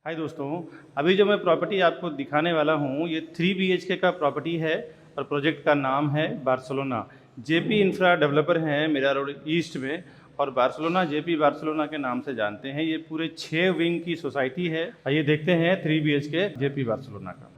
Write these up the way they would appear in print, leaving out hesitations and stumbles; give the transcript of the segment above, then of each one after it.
हाय दोस्तों, अभी जो मैं प्रॉपर्टी आपको दिखाने वाला हूँ ये 3 BHK का प्रॉपर्टी है और प्रोजेक्ट का नाम है बार्सिलोना। जेपी इंफ्रा डेवलपर हैं मीरा रोड ईस्ट में और बार्सिलोना जेपी बार्सिलोना के नाम से जानते हैं। ये पूरे 6 विंग की सोसाइटी है। आइए देखते हैं 3 BHK जेपी बार्सिलोना का।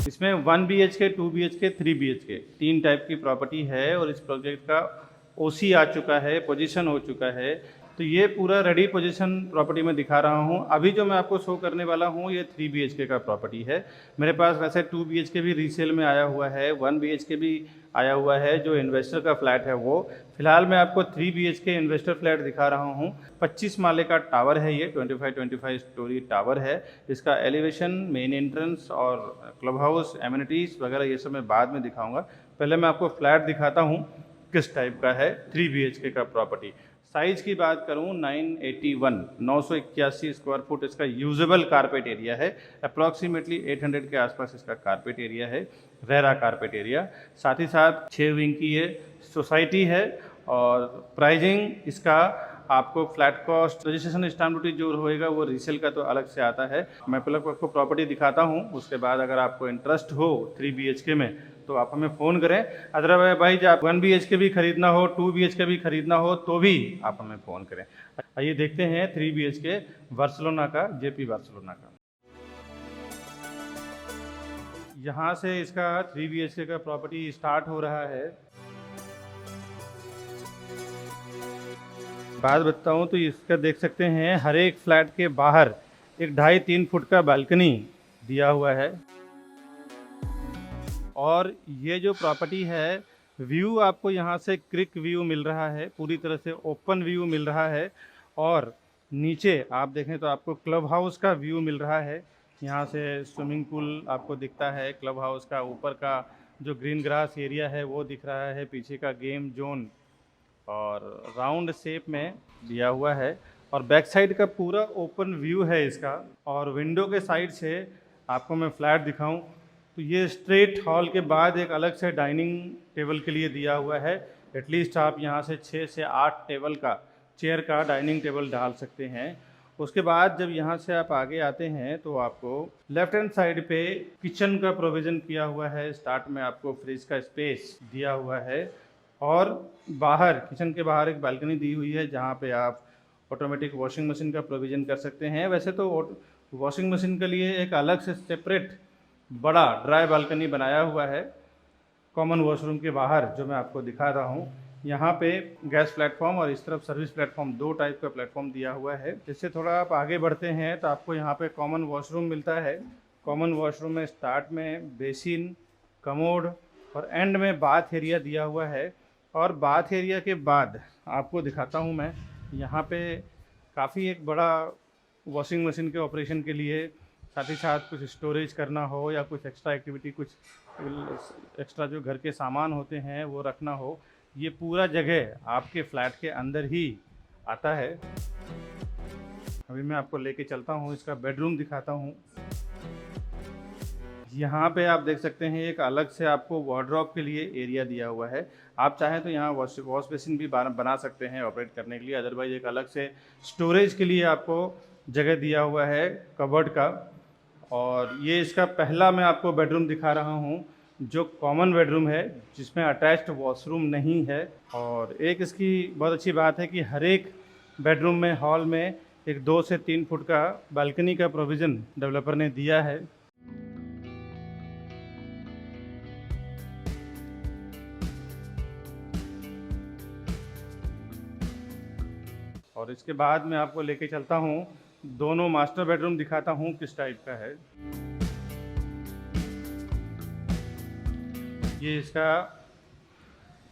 इसमें 1 BHK, 2 BHK, 3 BHK 3 टाइप की प्रॉपर्टी है और इस प्रोजेक्ट का OC आ चुका है, पोजीशन हो चुका है। तो ये पूरा रेडी पोजीशन प्रॉपर्टी में दिखा रहा हूँ। अभी जो मैं आपको शो करने वाला हूँ ये 3 BHK का प्रॉपर्टी है। मेरे पास वैसे 2 BHK भी रीसेल में आया हुआ है, 1 BHK भी आया हुआ है जो इन्वेस्टर का फ्लैट है वो। फिलहाल मैं आपको 3 BHK इन्वेस्टर फ्लैट दिखा रहा हूँ। 25 माले का टावर है ये, 25 स्टोरी टावर है। इसका एलिवेशन, मेन एंट्रेंस और क्लब हाउस, एमिनिटीज़ वगैरह ये सब मैं बाद में दिखाऊंगा। पहले मैं आपको फ्लैट दिखाता हूँ किस टाइप का है 3 BHK का प्रॉपर्टी। साइज की बात करूं 981 स्क्वायर फुट इसका यूजेबल कारपेट एरिया है। अप्रॉक्सीमेटली 800 के आसपास इसका कारपेट एरिया है, रेरा कारपेट एरिया। साथ ही साथ 6 विंग की ये सोसाइटी है और प्राइजिंग इसका आपको flat cost, registration stamp duty जो होएगा वो रीसेल का तो अलग से आता है। मैं पहले आपको प्रॉपर्टी दिखाता हूँ, उसके बाद अगर आपको इंटरेस्ट हो 3 BHK में तो आप हमें फ़ोन करें। अदरवाइज भाई जब 1 BHK भी खरीदना हो, 2 BHK भी खरीदना हो तो भी आप हमें फ़ोन करें। आइए देखते हैं 3 BHK बार्सिलोना का, जेपी बार्सिलोना का। यहाँ से इसका 3 BHK का प्रॉपर्टी स्टार्ट हो रहा है। बात बताऊँ तो इसका देख सकते हैं हर एक फ्लैट के बाहर एक 2.5-3 फुट का बालकनी दिया हुआ है। और ये जो प्रॉपर्टी है, व्यू आपको यहाँ से क्रिक व्यू मिल रहा है, पूरी तरह से ओपन व्यू मिल रहा है। और नीचे आप देखें तो आपको क्लब हाउस का व्यू मिल रहा है। यहाँ से स्विमिंग पूल आपको दिखता है, क्लब हाउस का ऊपर का जो ग्रीन ग्रास एरिया है वो दिख रहा है, पीछे का गेम जोन और राउंड शेप में दिया हुआ है। और बैक साइड का पूरा ओपन व्यू है इसका। और विंडो के साइड से आपको मैं फ्लैट दिखाऊं तो ये स्ट्रेट हॉल के बाद एक अलग से डाइनिंग टेबल के लिए दिया हुआ है। एटलीस्ट आप यहाँ से 6 से 8 टेबल का, चेयर का डाइनिंग टेबल डाल सकते हैं। उसके बाद जब यहाँ से आप आगे आते हैं तो आपको लेफ्ट हैंड साइड पे किचन का प्रोविज़न किया हुआ है। स्टार्ट में आपको फ्रिज का स्पेस दिया हुआ है और बाहर, किचन के बाहर एक बालकनी दी हुई है जहाँ पे आप ऑटोमेटिक वॉशिंग मशीन का प्रोविज़न कर सकते हैं। वैसे तो वॉशिंग मशीन के लिए एक अलग से सेपरेट बड़ा ड्राई बालकनी बनाया हुआ है कॉमन वॉशरूम के बाहर, जो मैं आपको दिखा रहा हूँ। यहाँ पे गैस प्लेटफॉर्म और इस तरफ सर्विस प्लेटफॉर्म, 2 टाइप का प्लेटफॉर्म दिया हुआ है। इससे थोड़ा आप आगे बढ़ते हैं तो आपको यहाँ पे कॉमन वॉशरूम मिलता है। कॉमन वॉशरूम में स्टार्ट में बेसिन, कमोड और एंड में बाथ एरिया दिया हुआ है। और बाथ एरिया के बाद आपको दिखाता हूँ मैं, यहाँ पे काफ़ी एक बड़ा वॉशिंग मशीन के ऑपरेशन के लिए, साथ ही साथ कुछ स्टोरेज करना हो या कुछ एक्स्ट्रा एक्टिविटी, कुछ एक्स्ट्रा जो घर के सामान होते हैं वो रखना हो, ये पूरा जगह आपके फ्लैट के अंदर ही आता है। अभी मैं आपको लेके चलता हूँ, इसका बेडरूम दिखाता हूँ। यहाँ पे आप देख सकते हैं एक अलग से आपको वार्डरोब के लिए एरिया दिया हुआ है। आप चाहें तो यहाँ वॉश बेसिन भी बना सकते हैं ऑपरेट करने के लिए। अदरवाइज एक अलग से स्टोरेज के लिए आपको जगह दिया हुआ है कबर्ड का। और ये इसका पहला मैं आपको बेडरूम दिखा रहा हूँ जो कॉमन बेडरूम है, जिसमें अटैच्ड वॉशरूम नहीं है। और एक इसकी बहुत अच्छी बात है कि हर एक बेडरूम में, हॉल में एक 2 से 3 फुट का बालकनी का प्रोविज़न डेवलपर ने दिया है। और इसके बाद मैं आपको लेके चलता हूँ, दोनों मास्टर बेडरूम दिखाता हूँ किस टाइप का है। ये इसका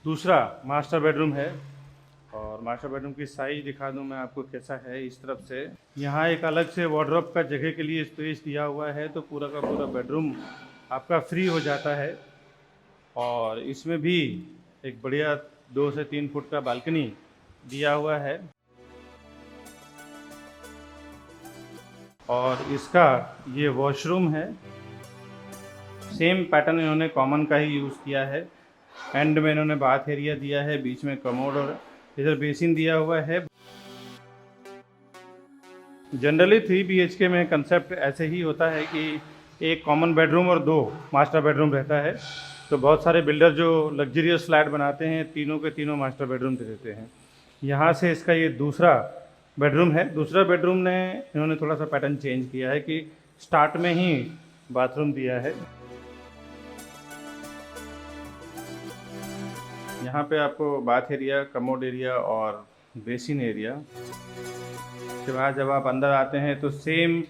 दूसरा मास्टर बेडरूम है और मास्टर बेडरूम की साइज दिखा दूँ मैं आपको कैसा है। इस तरफ से यहाँ एक अलग से वार्डरोब का जगह के लिए स्पेस दिया हुआ है, तो पूरा का पूरा बेडरूम आपका फ्री हो जाता है। और इसमें भी एक बढ़िया 2 से 3 फुट का बालकनी दिया हुआ है और इसका ये वॉशरूम है। सेम पैटर्न इन्होंने कॉमन का ही यूज़ किया है। एंड में इन्होंने बाथ एरिया दिया है, बीच में कमोड और इधर बेसिन दिया हुआ है। जनरली 3 BHK में कंसेप्ट ऐसे ही होता है कि एक कॉमन बेडरूम और 2 मास्टर बेडरूम रहता है। तो बहुत सारे बिल्डर जो लग्जरियस फ्लैट बनाते हैं तीनों के तीनों मास्टर बेडरूम दे देते हैं। यहाँ से इसका ये दूसरा बेडरूम है। दूसरा बेडरूम ने इन्होंने थोड़ा सा पैटर्न चेंज किया है कि स्टार्ट में ही बाथरूम दिया है। यहाँ पे आपको बाथ एरिया, कमोड एरिया और बेसिन एरिया। उसके बाद जब आप अंदर आते हैं तो सेम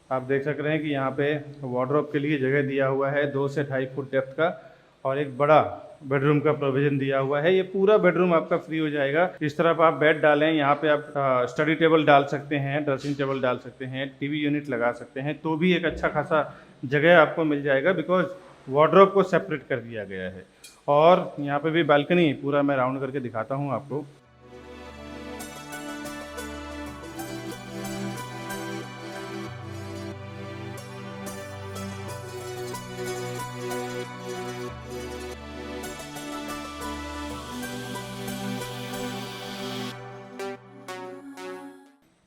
आप देख सक रहे हैं कि यहाँ पे वार्डरोब के लिए जगह दिया हुआ है 2 से 2.5 फुट डेप्थ का, और एक बड़ा बेडरूम का प्रोविज़न दिया हुआ है। ये पूरा बेडरूम आपका फ्री हो जाएगा। इस तरफ आप बेड डालें, यहाँ पे आप स्टडी टेबल डाल सकते हैं, ड्रेसिंग टेबल डाल सकते हैं, टीवी यूनिट लगा सकते हैं, तो भी एक अच्छा खासा जगह आपको मिल जाएगा बिकॉज वार्डरोब को सेपरेट कर दिया गया है। और यहाँ पे भी बालकनी पूरा मैं राउंड करके दिखाता हूँ आपको।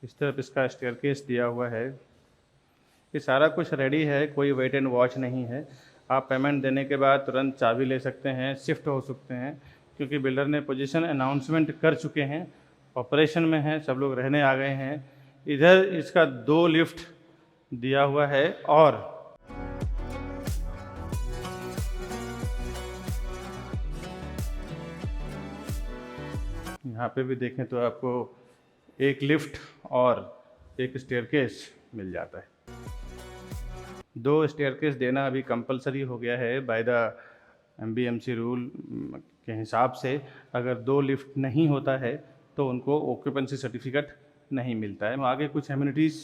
इस तरफ इसका स्टेयरकेस दिया हुआ है। ये सारा कुछ रेडी है, कोई वेट एंड वॉच नहीं है। आप पेमेंट देने के बाद तुरंत चाबी ले सकते हैं, शिफ्ट हो सकते हैं, क्योंकि बिल्डर ने पोजीशन अनाउंसमेंट कर चुके हैं, ऑपरेशन में हैं, सब लोग रहने आ गए हैं। इधर इसका 2 लिफ्ट दिया हुआ है और यहाँ पे भी देखें तो आपको एक लिफ्ट और एक स्टेयरकेस मिल जाता है। 2 स्टेयरकेस देना अभी कंपलसरी हो गया है बाय द MBMC रूल के हिसाब से। अगर 2 लिफ्ट नहीं होता है तो उनको ऑक्यूपेंसी सर्टिफिकेट नहीं मिलता है। आगे कुछ एमिनिटीज़,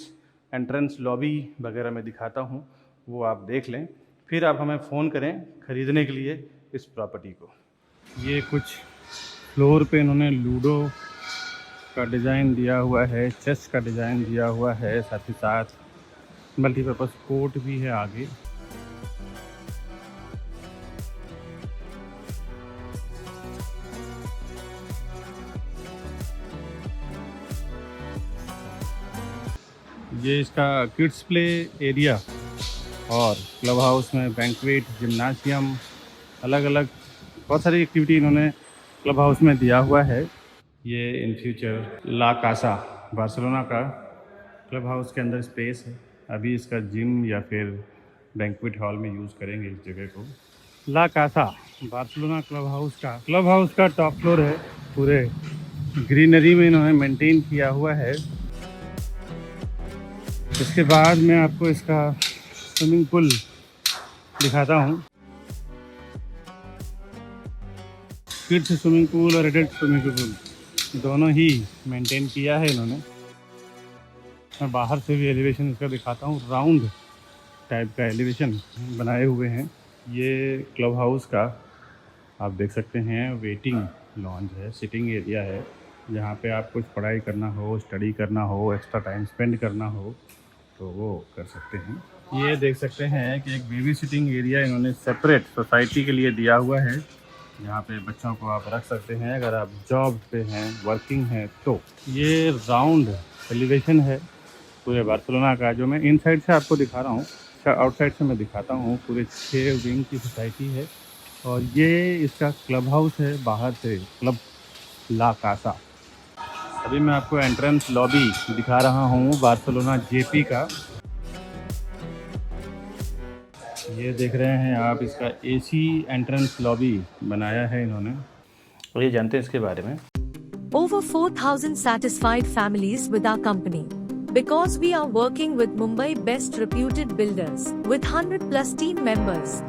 एंट्रेंस लॉबी वगैरह मैं दिखाता हूँ, वो आप देख लें, फिर आप हमें फ़ोन करें ख़रीदने के लिए इस प्रॉपर्टी को। ये कुछ फ्लोर पे इन्होंने लूडो का डिज़ाइन दिया हुआ है, चेस का डिज़ाइन दिया हुआ है, साथ ही साथ मल्टीपर्पज़ कोर्ट भी है आगे। ये इसका किड्स प्ले एरिया और क्लब हाउस में बैंक्वेट, जिम्नाशियम, अलग अलग बहुत सारी एक्टिविटी इन्होंने क्लब हाउस में दिया हुआ है। ये in future La Casa Barcelona का क्लब हाउस के अंदर स्पेस है। अभी इसका जिम या फिर बैंक्वेट हॉल में यूज़ करेंगे इस जगह को। ला कासा बार्सिलोना क्लब हाउस का टॉप फ्लोर है। पूरे ग्रीनरी में इन्होंने मेंटेन किया हुआ है। इसके बाद मैं आपको इसका स्विमिंग पूल दिखाता हूँ। किड्स स्विमिंग पूल और एडल्ट स्विमिंग पूल दोनों ही मेंटेन किया है इन्होंने। मैं बाहर से भी एलिवेशन इसका दिखाता हूँ। राउंड टाइप का एलिवेशन बनाए हुए हैं। ये क्लब हाउस का आप देख सकते हैं वेटिंग लॉन्ज है, सिटिंग एरिया है, जहाँ पे आप कुछ पढ़ाई करना हो, स्टडी करना हो, एक्स्ट्रा टाइम स्पेंड करना हो तो वो कर सकते हैं। ये देख सकते हैं कि एक बेबी सिटिंग एरिया इन्होंने सेपरेट सोसाइटी के लिए दिया हुआ है, जहाँ पे बच्चों को आप रख सकते हैं अगर आप जॉब पे हैं, वर्किंग हैं तो। ये राउंड एलिवेशन है पूरे बार्सिलोना का, जो मैं इनसाइड से आपको दिखा रहा हूँ, आउटसाइड से मैं दिखाता हूँ। पूरे 6 विंग की सोसाइटी है और ये इसका क्लब हाउस है बाहर से, क्लब ला कासा। अभी मैं आपको एंट्रेंस लॉबी दिखा रहा हूँ बार्सिलोना जेपी का। ये देख रहे हैं आप, इसका AC एंट्रेंस लॉबी बनाया है इन्होंने, और ये जानते हैं इसके बारे में। Over 4,000 satisfied families with our company. Because we are working with Mumbai best reputed builders with 100+ team members.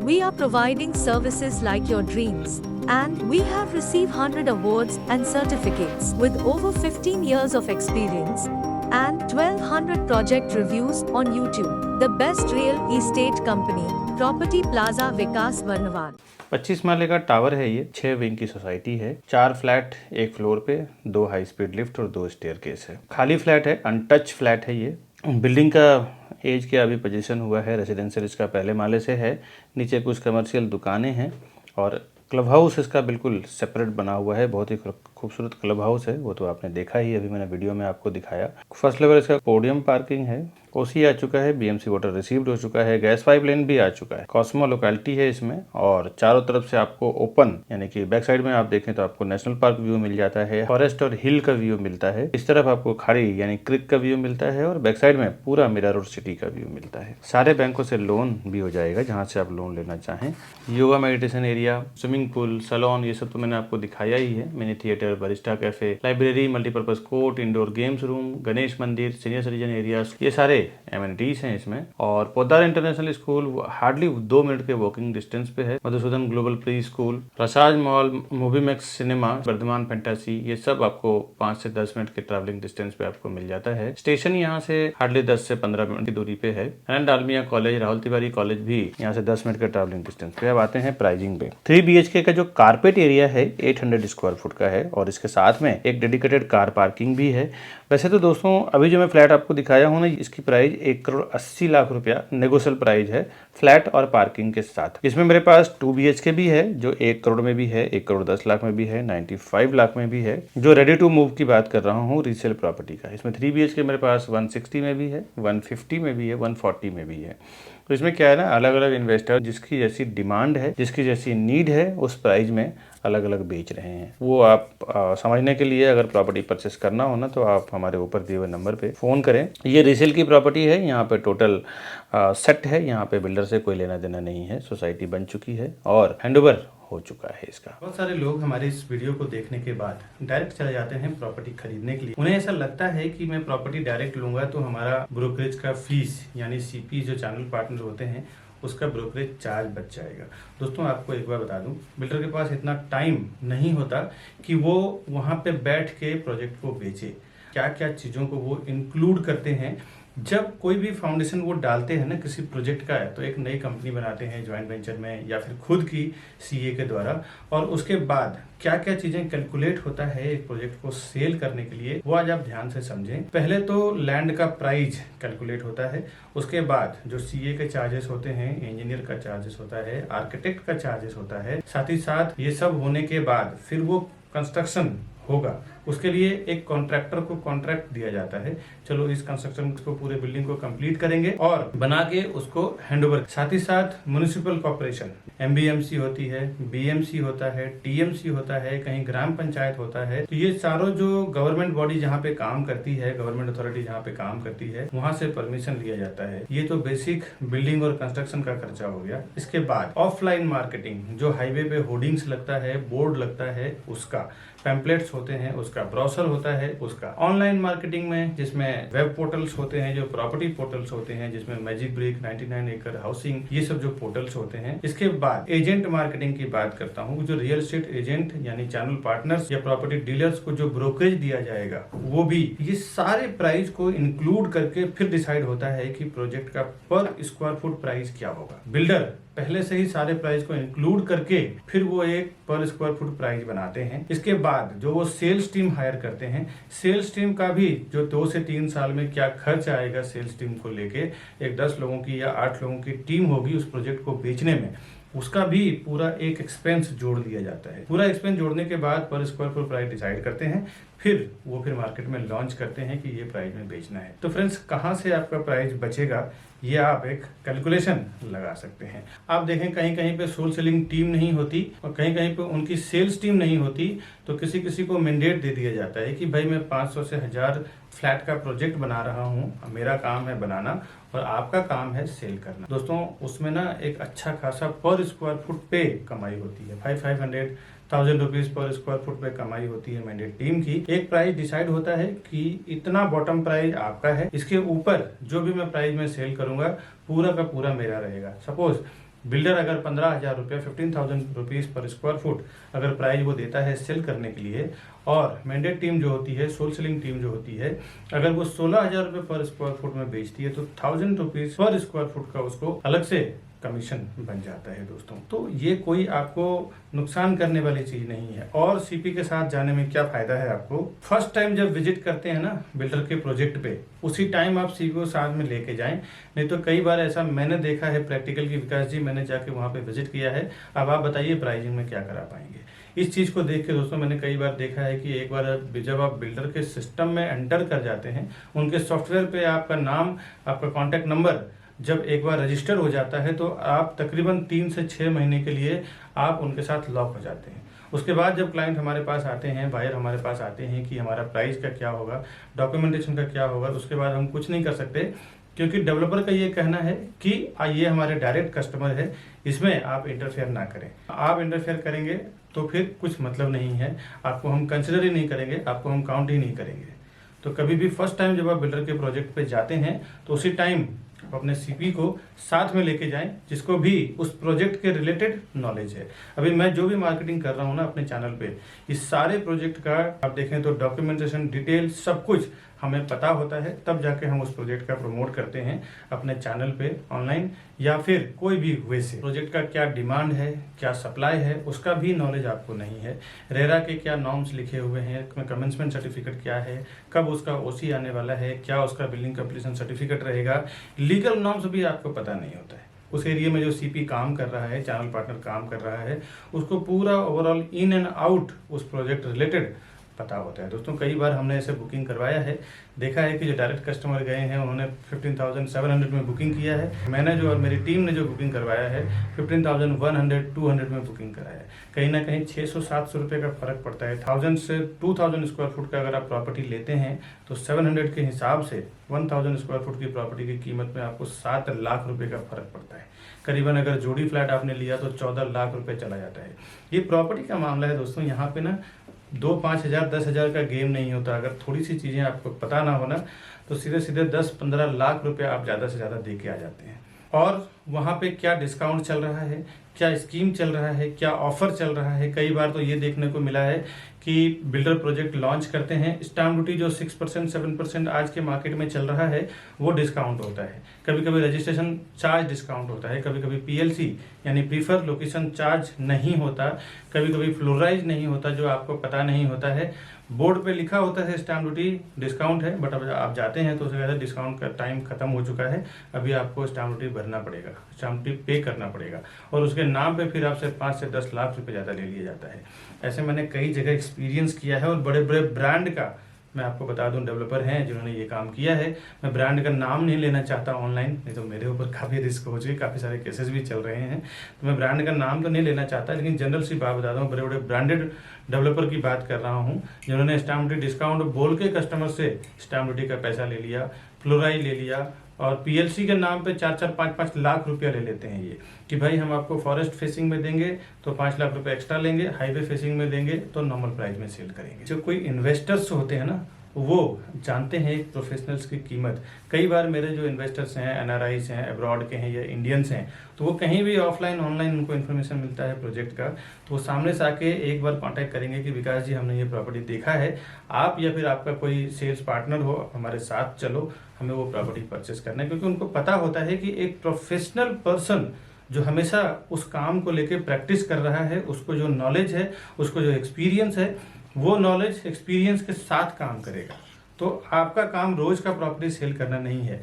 We are providing services like your dreams. And we have received 100 awards and certificates with over 15 years of experience and 1200 project reviews on YouTube. The best real estate company property plaza Vikas Varnwad. 25 माले का tower है ये, 6 wing की society है, 4 flat एक floor पे, 2 high speed lift और 2 staircase है। खाली फ्लैट है, अनटच फ्लैट है ये। बिल्डिंग का एज क्या अभी पोजीशन हुआ है, रेजिडेंशियल इसका पहले माले से है, नीचे कुछ कमर्शियल दुकानें हैं और क्लब हाउस इसका बिल्कुल सेपरेट बना हुआ है। बहुत ही खूबसूरत क्लब हाउस है, वो तो आपने देखा ही, अभी मैंने वीडियो में आपको दिखाया। फर्स्ट लेवल इसका पोडियम पार्किंग है, ओसी आ चुका है, बीएमसी वाटर रिसीव्ड हो चुका है, गैस पाइपलाइन भी आ चुका है। कॉस्मो लोकेलिटी है इसमें और चारों तरफ से आपको ओपन, यानी कि बैक साइड में आप देखें तो आपको नेशनल पार्क व्यू मिल जाता है, फॉरेस्ट और हिल का व्यू मिलता है। इस तरफ आपको खाड़ी यानी क्रिक का व्यू मिलता है और बैक साइड में पूरा मीरा रोड सिटी का व्यू मिलता है। सारे बैंकों से लोन भी हो जाएगा जहाँ से आप लोन लेना चाहें। Yoga meditation area, swimming pool, salon, ये सब तो मैंने आपको दिखाया ही है। Mini theatre, Barista cafe, library, multipurpose court, indoor games room, Ganesh मंदिर, सीनियर सिटीजन एरियाज, ये सारे एमिनिटीज हैं इसमें। और Poddar international school hardly 2 minute के वॉकिंग डिस्टेंस पे है। Madhusudan global preschool, Prasad mall, MovieMax cinema, Vardhman fantasy, ये सब आपको 5 से 10 मिनट के ट्रैवलिंग डिस्टेंस पे आपको मिल जाता है। स्टेशन यहाँ से हार्डली 10 से 15 मिनट की दूरी पे है। And Dalmia college, Rahul Tiwari college भी यहाँ से 10 मिनट के ट्रैवलिंग डिस्टेंस पे। अब आते हैं प्राइजिंग पे। 3 BHK का जो कारपेट एरिया है 800 स्क्वायर फुट का है और इसके साथ में एक डेडिकेटेड कार पार्किंग भी है। वैसे तो दोस्तों अभी जो मैं फ्लैट आपको दिखाया हूँ ना, इसकी प्राइस 1,80,00,000 रुपया नेगोशियल प्राइस है, फ्लैट और पार्किंग के साथ। इसमें मेरे पास 2 BHK भी है जो 1 करोड़ में भी है, 1,10,00,000 में भी है, 95 लाख में भी है। जो रेडी टू मूव की बात कर रहा हूँ रीसेल प्रॉपर्टी का, इसमें 3 BHK मेरे पास 160 में भी है, 150 में भी है, 140 में भी है। तो इसमें क्या है ना, अलग अलग इन्वेस्टर जिसकी जैसी डिमांड है, जिसकी जैसी नीड है, उस प्राइस में अलग अलग बेच रहे हैं। वो आप समझने के लिए अगर प्रॉपर्टी परचेस करना हो ना, तो आप हमारे ऊपर दिए हुए नंबर पे फ़ोन करें। ये रीसेल की प्रॉपर्टी है, यहाँ पे टोटल सेट है, यहाँ पे बिल्डर से कोई लेना देना नहीं है। सोसाइटी बन चुकी है और हैंडओवर हो चुका है इसका। बहुत सारे लोग हमारे इस वीडियो को देखने के बाद डायरेक्ट चले जाते हैं प्रॉपर्टी खरीदने के लिए। उन्हें ऐसा लगता है कि मैं प्रॉपर्टी डायरेक्ट लूंगा तो हमारा ब्रोकरेज का फीस यानी CP जो चैनल पार्टनर होते हैं उसका ब्रोकरेज चार्ज बच जाएगा। दोस्तों आपको एक बार बता दूं, बिल्डर के पास इतना टाइम नहीं होता कि वो वहां पे बैठ के प्रोजेक्ट को बेचे। क्या क्या चीज़ों को वो इंक्लूड करते हैं। जब कोई भी फाउंडेशन वो डालते हैं ना किसी प्रोजेक्ट का है, तो एक नई कंपनी बनाते हैं ज्वाइंट वेंचर में या फिर खुद की CA के द्वारा, और उसके बाद क्या क्या चीजें कैलकुलेट होता है एक प्रोजेक्ट को सेल करने के लिए, वो आज आप ध्यान से समझें। पहले तो लैंड का प्राइस कैलकुलेट होता है, उसके बाद जो CA के चार्जेस होते हैं, इंजीनियर का चार्जेस होता है, आर्किटेक्ट का चार्जेस होता है, साथ ही साथ ये सब होने के बाद फिर वो कंस्ट्रक्शन होगा। उसके लिए एक कॉन्ट्रैक्टर को कॉन्ट्रैक्ट दिया जाता है, चलो इस कंस्ट्रक्शन को पूरे बिल्डिंग को कंप्लीट करेंगे और बना के उसको हैंडओवर। साथ ही साथ म्युनिसिपल कॉर्पोरेशन, MBMC होती है, BMC होता है, TMC होता है, कहीं ग्राम पंचायत होता है। तो ये सारों जो गवर्नमेंट बॉडी जहाँ पे काम करती है, गवर्नमेंट अथॉरिटी जहाँ पे काम करती है, वहां से परमिशन लिया जाता है। ये तो बेसिक बिल्डिंग और कंस्ट्रक्शन का खर्चा हो गया। इसके बाद ऑफलाइन मार्केटिंग, जो हाईवे पे होर्डिंग्स लगता है, बोर्ड लगता है, उसका पैम्पलेट्स होते हैं, उसका ब्रोशर होता है, उसका ऑनलाइन मार्केटिंग में जिसमें वेब पोर्टल्स होते हैं, जो प्रॉपर्टी पोर्टल्स होते हैं, जिसमें मैजिक ब्रिक, 99 एकड़ हाउसिंग, ये सब जो पोर्टल्स होते हैं। इसके बाद एजेंट मार्केटिंग की बात करता हूँ, जो रियल एस्टेट एजेंट यानी चैनल पार्टनर्स या प्रॉपर्टी डीलर्स को जो ब्रोकरेज दिया जाएगा, वो भी ये सारे प्राइस को इंक्लूड करके फिर डिसाइड होता है कि प्रोजेक्ट का पर स्क्वायर फुट प्राइस क्या होगा। बिल्डर पहले से ही सारे प्राइस को इंक्लूड करके फिर वो एक पर स्क्वायर फुट प्राइस बनाते हैं। इसके बाद जो वो सेल्स टीम हायर करते हैं, सेल्स टीम का भी जो 2 से 3 साल में क्या खर्च आएगा सेल्स टीम को लेके, एक 10 लोगों की या 8 लोगों की टीम होगी उस प्रोजेक्ट को बेचने में, उसका भी पूरा एक एक्सपेंस जोड़ दिया जाता है। पूरा एक्सपेंस जोड़ने के बाद पर स्क्वायर फुट प्राइस डिसाइड करते हैं, फिर वो मार्केट में लॉन्च करते हैं कि ये प्राइस में बेचना है। तो फ्रेंड्स, कहाँ से आपका प्राइस बचेगा ये आप एक कैलकुलेशन लगा सकते हैं। आप देखें कहीं कहीं पे सोल सेलिंग टीम नहीं होती और कहीं कहीं पे उनकी सेल्स टीम नहीं होती, तो किसी किसी को मैंडेट दे दिया जाता है कि भाई मैं 500 से 1000 फ्लैट का प्रोजेक्ट बना रहा हूँ, मेरा काम है बनाना और आपका काम है सेल करना। दोस्तों उसमें ना एक अच्छा खासा पर स्क्वायर फुट पे कमाई होती है, 500,000 रुपीज पर स्क्वायर फुट पे कमाई होती है मैंडेट टीम की। एक प्राइस डिसाइड होता है कि इतना बॉटम प्राइस आपका है, इसके ऊपर जो भी मैं प्राइस में सेल करूंगा पूरा का पूरा मेरा रहेगा। सपोज बिल्डर अगर 15,000 रुपया 15,000 रुपीज पर स्क्वायर फुट अगर प्राइस वो देता है सेल करने के लिए, और मैंडेट टीम जो होती है, सोल सेलिंग टीम जो होती है, अगर वो 16,000 रुपये पर स्क्वायर फुट में बेचती है, तो 1,000 रुपीज पर स्क्वायर फुट का उसको अलग से कमीशन बन जाता है दोस्तों। तो ये कोई आपको नुकसान करने वाली चीज़ नहीं है। और सीपी के साथ जाने में क्या फ़ायदा है आपको, फर्स्ट टाइम जब विजिट करते हैं ना बिल्डर के प्रोजेक्ट पे, उसी टाइम आप सीपी को साथ में लेके जाएं। नहीं तो कई बार ऐसा मैंने देखा है प्रैक्टिकल की, विकास जी मैंने जाके वहाँ पे विजिट किया है, अब आप बताइए प्राइसिंग में क्या करा पाएंगे। इस चीज़ को देख के दोस्तों मैंने कई बार देखा है कि एक बार जब आप बिल्डर के सिस्टम में एंटर कर जाते हैं, उनके सॉफ्टवेयर पे आपका नाम, आपका कॉन्टैक्ट नंबर जब एक बार रजिस्टर हो जाता है, तो आप तकरीबन 3 से 6 महीने के लिए आप उनके साथ लॉक हो जाते हैं। उसके बाद जब क्लाइंट हमारे पास आते हैं, बायर हमारे पास आते हैं कि हमारा प्राइस का क्या होगा, डॉक्यूमेंटेशन का क्या होगा, उसके बाद हम कुछ नहीं कर सकते, क्योंकि डेवलपर का ये कहना है कि ये हमारे डायरेक्ट कस्टमर है, इसमें आप इंटरफेयर ना करें। आप इंटरफेयर करेंगे तो फिर कुछ मतलब नहीं है, आपको हम कंसिडर ही नहीं करेंगे, आपको हम काउंट ही नहीं करेंगे। तो कभी भी फर्स्ट टाइम जब आप बिल्डर के प्रोजेक्ट पे जाते हैं, तो उसी टाइम आप अपने सीपी को साथ में लेके जाएं, जिसको भी उस प्रोजेक्ट के रिलेटेड नॉलेज है। अभी मैं जो भी मार्केटिंग कर रहा हूँ ना अपने चैनल पे, इस सारे प्रोजेक्ट का आप देखें तो डॉक्यूमेंटेशन, डिटेल सब कुछ हमें पता होता है, तब जाके हम उस प्रोजेक्ट का प्रमोट करते हैं अपने चैनल पे, ऑनलाइन या फिर कोई भी वे से। प्रोजेक्ट का क्या डिमांड है, क्या सप्लाई है, उसका भी नॉलेज आपको नहीं है। रेरा के क्या नॉर्म्स लिखे हुए हैं, कमेंसमेंट सर्टिफिकेट क्या है, कब उसका ओसी आने वाला है, क्या उसका बिल्डिंग कंप्लीशन सर्टिफिकेट रहेगा, लीगल नॉर्म्स भी आपको पता नहीं होता है। उस एरिया में जो सीपी काम कर रहा है, चैनल पार्टनर काम कर रहा है, उसको पूरा ओवरऑल इन एंड आउट उस प्रोजेक्ट रिलेटेड पता होता है। दोस्तों कई बार हमने ऐसे बुकिंग करवाया है, देखा है कि जो डायरेक्ट कस्टमर गए हैं उन्होंने 15,700 में बुकिंग किया है, मैंने जो और मेरी टीम ने जो बुकिंग करवाया है 15,100 200 में बुकिंग कराया है। कहीं ना कहीं 600-700 रुपये का फर्क पड़ता है। 1000 से 2000 स्क्वायर फुट का अगर आप प्रॉपर्टी लेते हैं तो 700 के हिसाब से 1000 स्क्वायर फुट की प्रॉपर्टी की कीमत में आपको 7 लाख रुपये का फर्क पड़ता है। करीबन अगर जोड़ी फ्लैट आपने लिया तो 14 लाख रुपये चला जाता है। ये प्रॉपर्टी का मामला है दोस्तों, यहाँ पे ना 2-5 हज़ार 10 हज़ार का गेम नहीं होता। अगर थोड़ी सी चीज़ें आपको पता ना हो ना, तो सीधे सीधे 10-15 लाख रुपए आप ज़्यादा से ज़्यादा दे के आ जाते हैं। और वहाँ पे क्या डिस्काउंट चल रहा है, क्या स्कीम चल रहा है, क्या ऑफर चल रहा है। कई बार तो ये देखने को मिला है कि बिल्डर प्रोजेक्ट लॉन्च करते हैं, स्टैम्प ड्यूटी जो 6% 7% आज के मार्केट में चल रहा है वो डिस्काउंट होता है। कभी कभी रजिस्ट्रेशन चार्ज डिस्काउंट होता है, कभी कभी पीएलसी यानी प्रीफर लोकेशन चार्ज नहीं होता, कभी कभी फ्लोराइज नहीं होता, जो आपको पता नहीं होता है। बोर्ड पे लिखा होता है स्टैम्प ड्यूटी डिस्काउंट है, बट अब आप जाते हैं तो उससे ज़्यादा डिस्काउंट का टाइम खत्म हो चुका है। अभी आपको स्टैम्प ड्यूटी भरना पड़ेगा, स्टैम्प ड्यूटी पे करना पड़ेगा, और उसके नाम पे फिर आपसे 5 से 10 लाख रुपए ज़्यादा ले लिया जाता है। ऐसे मैंने कई जगह एक्सपीरियंस किया है, और बड़े बड़े ब्रांड का मैं आपको बता दूं, डेवलपर हैं जिन्होंने ये काम किया है। मैं ब्रांड का नाम नहीं लेना चाहता ऑनलाइन, नहीं तो मेरे ऊपर काफ़ी रिस्क हो चुके, काफ़ी सारे केसेस भी चल रहे हैं, तो मैं ब्रांड का नाम तो नहीं लेना चाहता, लेकिन जनरल सी बात बता दूँ, बड़े बड़े ब्रांडेड डेवलपर की बात कर रहा हूँ जिन्होंने स्टैम्प ड्यूटी डिस्काउंट बोल के कस्टमर से स्टैम्प ड्यूटी का पैसा ले लिया, फ्लोराइज ले लिया, और पीएलसी के नाम पे 4-4 5-5 लाख रुपया ले लेते हैं ये, कि भाई हम आपको फॉरेस्ट फेसिंग में देंगे तो 5 लाख रुपए एक्स्ट्रा लेंगे, हाईवे फेसिंग में देंगे तो नॉर्मल प्राइस में सेल करेंगे। जो कोई इन्वेस्टर्स होते हैं ना, वो जानते हैं एक प्रोफेशनल्स की कीमत। कई बार मेरे जो इन्वेस्टर्स हैं, एनआरआईज हैं, अब्रॉड के हैं या इंडियंस हैं, तो वो कहीं भी ऑफलाइन ऑनलाइन उनको इन्फॉर्मेशन मिलता है प्रोजेक्ट का, तो वो सामने से आके एक बार कांटेक्ट करेंगे कि विकास जी हमने ये प्रॉपर्टी देखा है, आप या फिर आपका कोई सेल्स पार्टनर हो, हमारे साथ चलो, हमें वो प्रॉपर्टी परचेस करना है। क्योंकि उनको पता होता है कि एक प्रोफेशनल पर्सन जो हमेशा उस काम को लेके प्रैक्टिस कर रहा है, उसको जो नॉलेज है, उसको जो एक्सपीरियंस है, वो नॉलेज एक्सपीरियंस के साथ काम करेगा। तो आपका काम रोज का प्रॉपर्टी सेल करना नहीं है।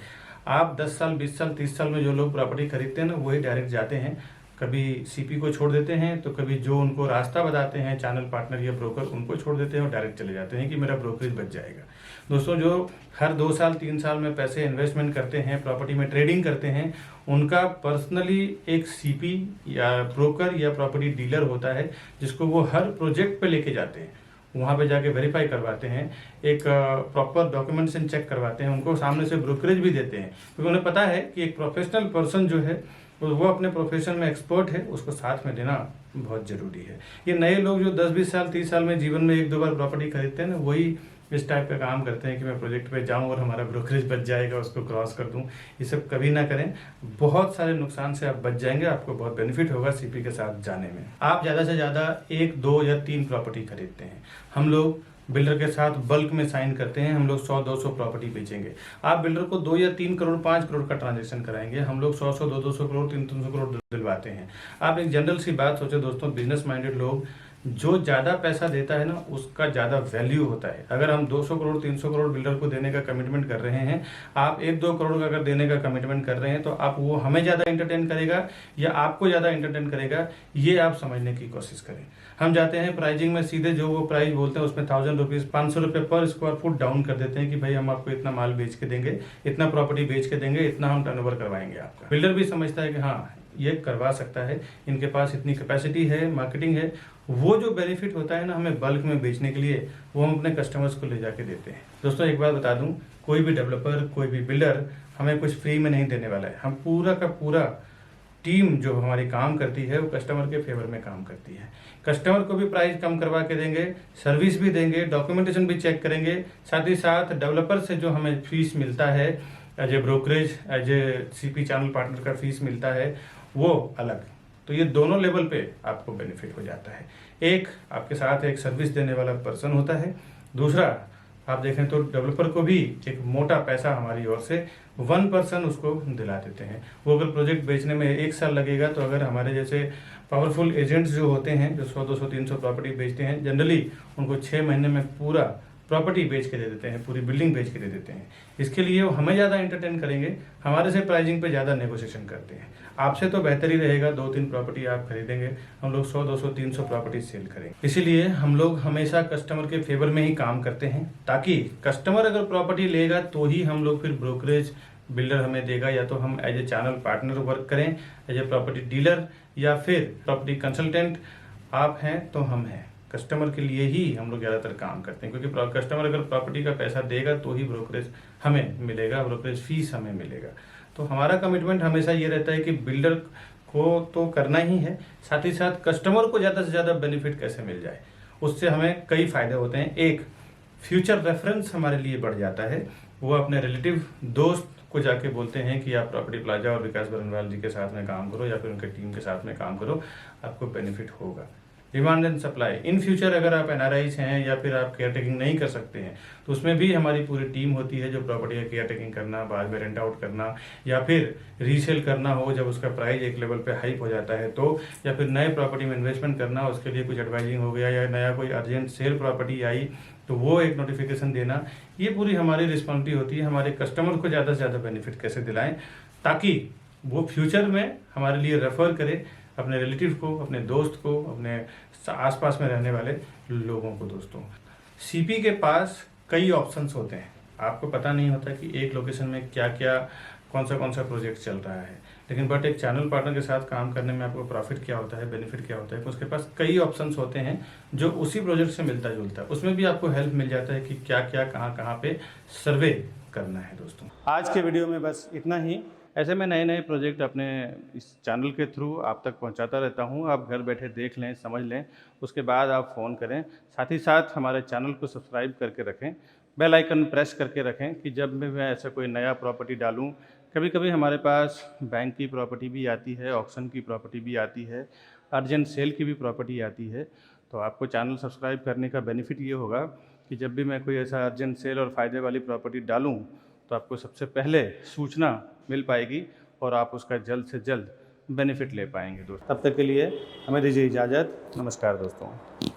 आप 10 साल 20 साल 30 साल में जो लोग प्रॉपर्टी खरीदते हैं ना, वही डायरेक्ट जाते हैं, कभी सीपी को छोड़ देते हैं, तो कभी जो उनको रास्ता बताते हैं चैनल पार्टनर या ब्रोकर, उनको छोड़ देते हैं और डायरेक्ट चले जाते हैं कि मेरा ब्रोकरेज बच जाएगा। दोस्तों जो हर 2 साल 3 साल में पैसे इन्वेस्टमेंट करते हैं, प्रॉपर्टी में ट्रेडिंग करते हैं, उनका पर्सनली एक सीपी या ब्रोकर या प्रॉपर्टी डीलर होता है, जिसको वो हर प्रोजेक्ट पे लेके जाते हैं, वहाँ पे जाके वेरीफाई करवाते हैं, एक प्रॉपर डॉक्यूमेंटेशन चेक करवाते हैं, उनको सामने से ब्रोकरेज भी देते हैं, क्योंकि उन्हें पता है कि एक प्रोफेशनल पर्सन जो है वो अपने प्रोफेशन में एक्सपर्ट है, उसको साथ में देना बहुत ज़रूरी है। ये नए लोग जो 10-20 साल 30 साल में जीवन में 1-2 बार प्रॉपर्टी खरीदते हैं ना, वही इस टाइप का काम करते हैं कि मैं प्रोजेक्ट पे जाऊं और हमारा ब्रोकरेज बच जाएगा, उसको क्रॉस कर दूं। ये सब कभी ना करें, बहुत सारे नुकसान से आप बच जाएंगे, आपको बहुत बेनिफिट होगा सीपी के साथ जाने में। आप ज़्यादा से ज़्यादा 1, 2 या 3 प्रॉपर्टी खरीदते हैं, हम लोग बिल्डर के साथ बल्क में साइन करते हैं, हम लोग 100-200 प्रॉपर्टी बेचेंगे। आप बिल्डर को 2 या 3 करोड़ 5 करोड़ का ट्रांजेक्शन कराएंगे, हम लोग 100-100 200 करोड़ 300 करोड़ दिलवाते हैं। आप एक जनरल सी बात सोचो दोस्तों, बिजनेस माइंडेड लोग, जो ज़्यादा पैसा देता है ना उसका ज़्यादा वैल्यू होता है। अगर हम 200 करोड़ 300 करोड़ बिल्डर को देने का कमिटमेंट कर रहे हैं, आप 1-2 करोड़ का अगर देने का कमिटमेंट कर रहे हैं, तो आप वो हमें ज़्यादा एंटरटेन करेगा या आपको ज़्यादा एंटरटेन करेगा, ये आप समझने की कोशिश करें। हम जाते हैं प्राइजिंग में सीधे जो वो प्राइस बोलते हैं उसमें 1000 रुपीज़ 500 रुपये पर स्क्वायर फुट डाउन कर देते हैं कि भाई हम आपको इतना माल बेच के देंगे, इतना प्रॉपर्टी बेच के देंगे, इतना हम टर्नओवर करवाएंगे आपका। बिल्डर भी समझता है कि हाँ ये करवा सकता है, इनके पास इतनी कैपेसिटी है, मार्केटिंग है। वो जो बेनिफिट होता है ना हमें बल्क में बेचने के लिए, वो हम अपने कस्टमर्स को ले जाके देते हैं। दोस्तों एक बात बता दूं, कोई भी डेवलपर, कोई भी बिल्डर हमें कुछ फ्री में नहीं देने वाला है। हम पूरा का पूरा टीम जो हमारी काम करती है वो कस्टमर के फेवर में काम करती है। कस्टमर को भी प्राइस कम करवा के देंगे, सर्विस भी देंगे, डॉक्यूमेंटेशन भी चेक करेंगे, साथ ही साथ डेवलपर से जो हमें फीस मिलता है as a brokerage, as a CP channel partner का फीस मिलता है, वो अलग। तो ये दोनों लेवल पे आपको बेनिफिट हो जाता है। एक आपके साथ एक सर्विस देने वाला पर्सन होता है, दूसरा आप देखें तो डेवलपर को भी एक मोटा पैसा हमारी ओर से 1% उसको दिला देते हैं। वो अगर प्रोजेक्ट बेचने में 1 साल लगेगा, तो अगर हमारे जैसे पावरफुल एजेंट्स जो होते हैं जो 100-200 300 प्रॉपर्टी बेचते हैं, जनरली उनको 6 महीने में पूरा प्रॉपर्टी बेच के दे देते हैं, पूरी बिल्डिंग बेच के दे देते हैं। इसके लिए वो हमें ज़्यादा एंटरटेन करेंगे, हमारे से प्राइसिंग पे ज़्यादा नेगोशिएशन करते हैं। आपसे तो बेहतर ही रहेगा, 2-3 प्रॉपर्टी आप खरीदेंगे, हम लोग 100-200 300 प्रॉपर्टी सेल करेंगे। इसीलिए हम लोग हमेशा कस्टमर के फेवर में ही काम करते हैं, ताकि कस्टमर अगर प्रॉपर्टी लेगा तो ही हम लोग फिर ब्रोकरेज बिल्डर हमें देगा, या तो हम as a channel partner work करें, एज ए प्रॉपर्टी डीलर या फिर प्रॉपर्टी कंसल्टेंट। आप हैं तो हम हैं, कस्टमर के लिए ही हम लोग ज़्यादातर काम करते हैं, क्योंकि कस्टमर अगर प्रॉपर्टी का पैसा देगा तो ही ब्रोकरेज हमें मिलेगा, ब्रोकरेज फीस हमें मिलेगा। तो हमारा कमिटमेंट हमेशा ये रहता है कि बिल्डर को तो करना ही है, साथ ही साथ कस्टमर को ज़्यादा से ज़्यादा बेनिफिट कैसे मिल जाए, उससे हमें कई फ़ायदे होते हैं। एक, फ्यूचर रेफरेंस हमारे लिए बढ़ जाता है। वो अपने रिलेटिव दोस्त को जाके बोलते हैं कि आप प्रॉपर्टी प्लाजा और विकास बरनवाल जी के साथ में काम करो या फिर उनके टीम के साथ में काम करो, आपको बेनिफिट होगा। Demand and supply, in future अगर आप एनआरआईज हैं या फिर आप केयर टेकिंग नहीं कर सकते हैं, तो उसमें भी हमारी पूरी टीम होती है जो प्रॉपर्टी का केयर टेकिंग करना, बाद में रेंट आउट करना या फिर रीसेल करना हो जब उसका प्राइस एक लेवल पे हाइप हो जाता है तो, या फिर नए प्रॉपर्टी में इन्वेस्टमेंट करना, उसके लिए कुछ एडवाइजिंग हो गया या नया कोई अर्जेंट सेल प्रॉपर्टी आई तो वो एक नोटिफिकेशन देना, ये पूरी हमारी रिस्पॉन्सिबिलिटी होती है। हमारे कस्टमर को ज़्यादा से ज़्यादा बेनिफिट कैसे दिलाएं ताकि वो फ्यूचर में हमारे लिए रेफर करे अपने रिलेटिव को, अपने दोस्त को, अपने आसपास में रहने वाले लोगों को। दोस्तों सीपी के पास कई ऑप्शंस होते हैं, आपको पता नहीं होता कि एक लोकेशन में क्या क्या कौन सा प्रोजेक्ट चल रहा है, लेकिन बट एक चैनल पार्टनर के साथ काम करने में आपको प्रॉफिट क्या होता है, बेनिफिट क्या होता है, उसके पास कई ऑप्शंस होते हैं जो उसी प्रोजेक्ट से मिलता जुलता है। उसमें भी आपको हेल्प मिल जाता है कि क्या क्या कहाँ पे सर्वे करना है। दोस्तों आज के वीडियो में बस इतना ही। ऐसे में नए नए प्रोजेक्ट अपने इस चैनल के थ्रू आप तक पहुंचाता रहता हूं। आप घर बैठे देख लें, समझ लें, उसके बाद आप फ़ोन करें। साथ ही साथ हमारे चैनल को सब्सक्राइब करके रखें, बेल आइकन प्रेस करके रखें कि जब भी मैं ऐसा कोई नया प्रॉपर्टी डालूं, कभी कभी हमारे पास बैंक की प्रॉपर्टी भी आती है, ऑक्शन की प्रॉपर्टी भी आती है, अर्जेंट सेल की भी प्रॉपर्टी आती है। तो आपको चैनल सब्सक्राइब करने का बेनिफिट ये होगा कि जब भी मैं कोई ऐसा अर्जेंट सेल और फ़ायदे वाली प्रॉपर्टी डालूं तो आपको सबसे पहले सूचना मिल पाएगी और आप उसका जल्द से जल्द बेनिफिट ले पाएंगे। दोस्तों तब तक के लिए हमें दीजिए इजाज़त। नमस्कार दोस्तों।